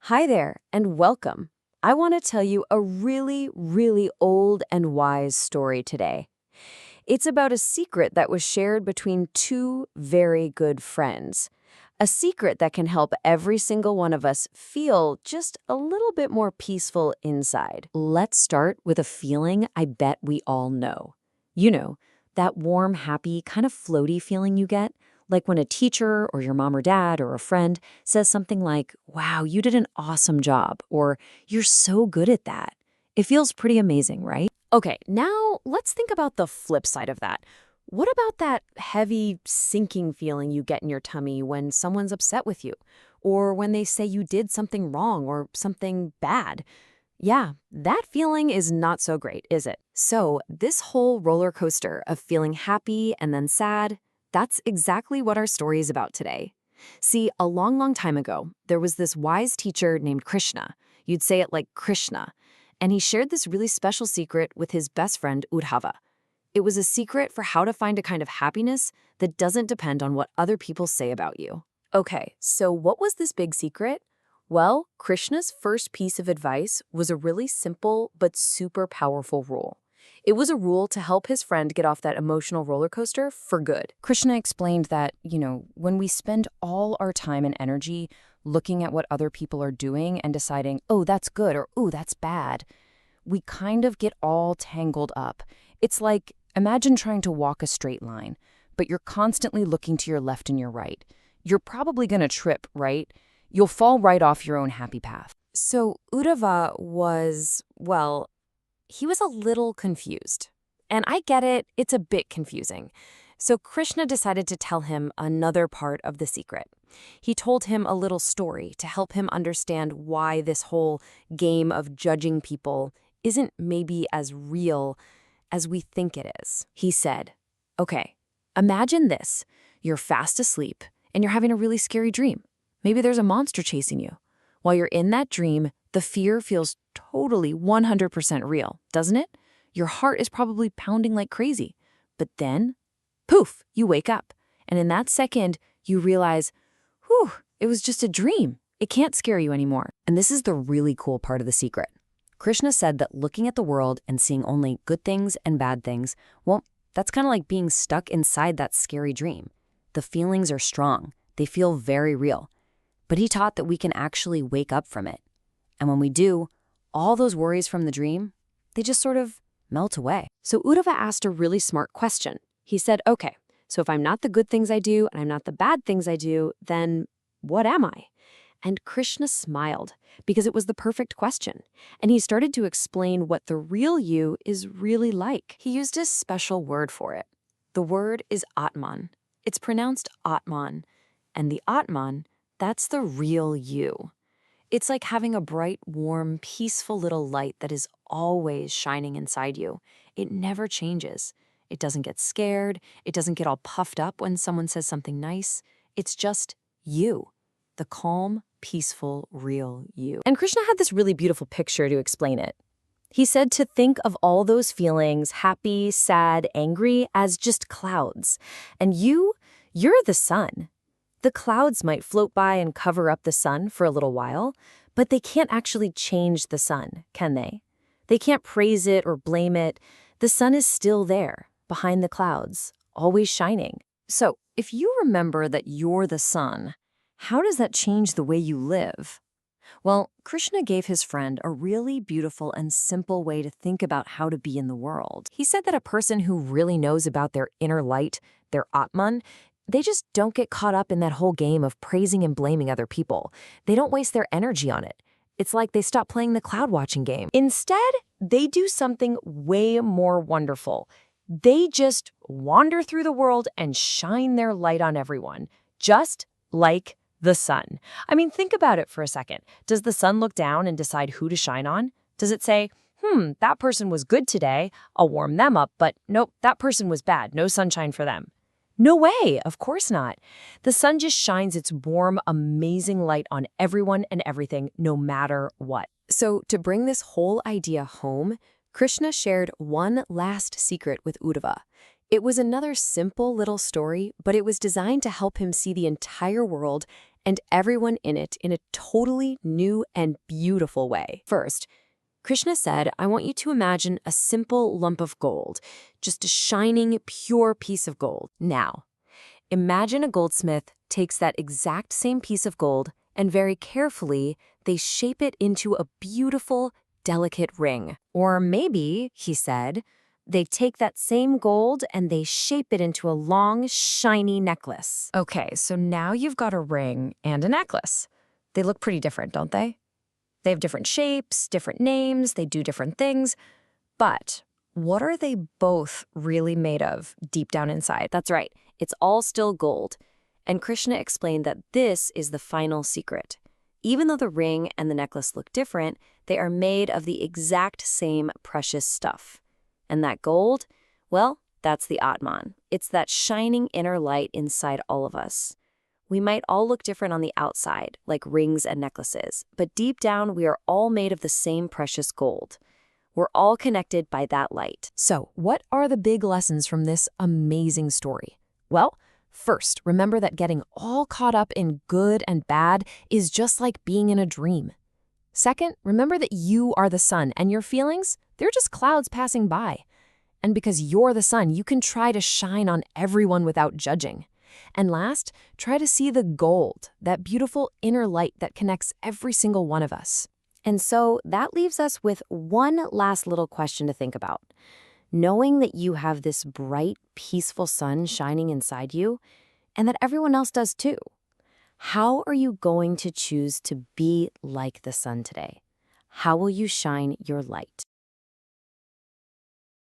Hi there, and welcome. I want to tell you a really, really old and wise story today. It's about a secret that was shared between two very good friends. A secret that can help every single one of us feel just a little bit more peaceful inside. Let's start with a feeling I bet we all know. You know, that warm, happy, kind of floaty feeling you get, like when a teacher or your mom or dad or a friend says something like, "Wow, you did an awesome job," or "You're so good at that." It feels pretty amazing, right? Okay, now let's think about the flip side of that. What about that heavy, sinking feeling you get in your tummy when someone's upset with you? Or when they say you did something wrong or something bad? Yeah, that feeling is not so great, is it? So, this whole roller coaster of feeling happy and then sad, that's exactly what our story is about today. See, a long, long time ago, there was this wise teacher named Krishna. You'd say it like Krishna. And he shared this really special secret with his best friend, Udhava. It was a secret for how to find a kind of happiness that doesn't depend on what other people say about you. Okay, so what was this big secret? Well, Krishna's first piece of advice was a really simple but super powerful rule. It was a rule to help his friend get off that emotional roller coaster for good. Krishna explained that, when we spend all our time and energy looking at what other people are doing and deciding, oh, that's good or oh, that's bad, we kind of get all tangled up. It's like, imagine trying to walk a straight line, but you're constantly looking to your left and your right. You're probably going to trip, right? You'll fall right off your own happy path. So Uddhava was, well, he was a little confused. And I get it, it's a bit confusing. So Krishna decided to tell him another part of the secret. He told him a little story to help him understand why this whole game of judging people isn't maybe as real as we think it is. He said, okay, imagine this. You're fast asleep and you're having a really scary dream. Maybe there's a monster chasing you. While you're in that dream, the fear feels totally 100% real, doesn't it? Your heart is probably pounding like crazy. But then, poof, you wake up. And in that second, you realize, whew, it was just a dream. It can't scare you anymore. And this is the really cool part of the secret. Krishna said that looking at the world and seeing only good things and bad things, well, that's kind of like being stuck inside that scary dream. The feelings are strong. They feel very real. But he taught that we can actually wake up from it. And when we do, all those worries from the dream, they just sort of melt away. So Uddhava asked a really smart question. He said, okay, so if I'm not the good things I do and I'm not the bad things I do, then what am I? And Krishna smiled because it was the perfect question. And he started to explain what the real you is really like. He used a special word for it. The word is Atman. It's pronounced Atman. And the Atman, that's the real you. It's like having a bright, warm, peaceful little light that is always shining inside you. It never changes. It doesn't get scared. It doesn't get all puffed up when someone says something nice. It's just you, the calm, peaceful, real you. And Krishna had this really beautiful picture to explain it. He said to think of all those feelings, happy, sad, angry, as just clouds. And you're the sun. The clouds might float by and cover up the sun for a little while, but they can't actually change the sun, can they? They can't praise it or blame it. The sun is still there, behind the clouds, always shining. So, if you remember that you're the sun, how does that change the way you live? Well, Krishna gave his friend a really beautiful and simple way to think about how to be in the world. He said that a person who really knows about their inner light, their Atman, they just don't get caught up in that whole game of praising and blaming other people. They don't waste their energy on it. It's like they stop playing the cloud watching game. Instead, they do something way more wonderful. They just wander through the world and shine their light on everyone, just like the sun. I mean, think about it for a second. Does the sun look down and decide who to shine on? Does it say, that person was good today, I'll warm them up, but nope, that person was bad, no sunshine for them? No way, of course not. The sun just shines its warm, amazing light on everyone and everything, no matter what. So to bring this whole idea home, Krishna shared one last secret with Uddhava. It was another simple little story, but it was designed to help him see the entire world and everyone in it in a totally new and beautiful way. First, Krishna said, I want you to imagine a simple lump of gold, just a shining, pure piece of gold. Now, imagine a goldsmith takes that exact same piece of gold and very carefully they shape it into a beautiful, delicate ring. Or maybe, he said, they take that same gold and they shape it into a long, shiny necklace. Okay, so now you've got a ring and a necklace. They look pretty different, don't they? They have different shapes, different names, they do different things. But what are they both really made of deep down inside? That's right, it's all still gold. And Krishna explained that this is the final secret. Even though the ring and the necklace look different, they are made of the exact same precious stuff. And that gold, well, that's the Atman. It's that shining inner light inside all of us. We might all look different on the outside, like rings and necklaces, but deep down we are all made of the same precious gold. We're all connected by that light. So, what are the big lessons from this amazing story? Well, first, remember that getting all caught up in good and bad is just like being in a dream. Second, remember that you are the sun and your feelings, they're just clouds passing by. And because you're the sun, you can try to shine on everyone without judging. And last, try to see the gold, that beautiful inner light that connects every single one of us. And so that leaves us with one last little question to think about. Knowing that you have this bright, peaceful sun shining inside you, and that everyone else does too. How are you going to choose to be like the sun today? How will you shine your light?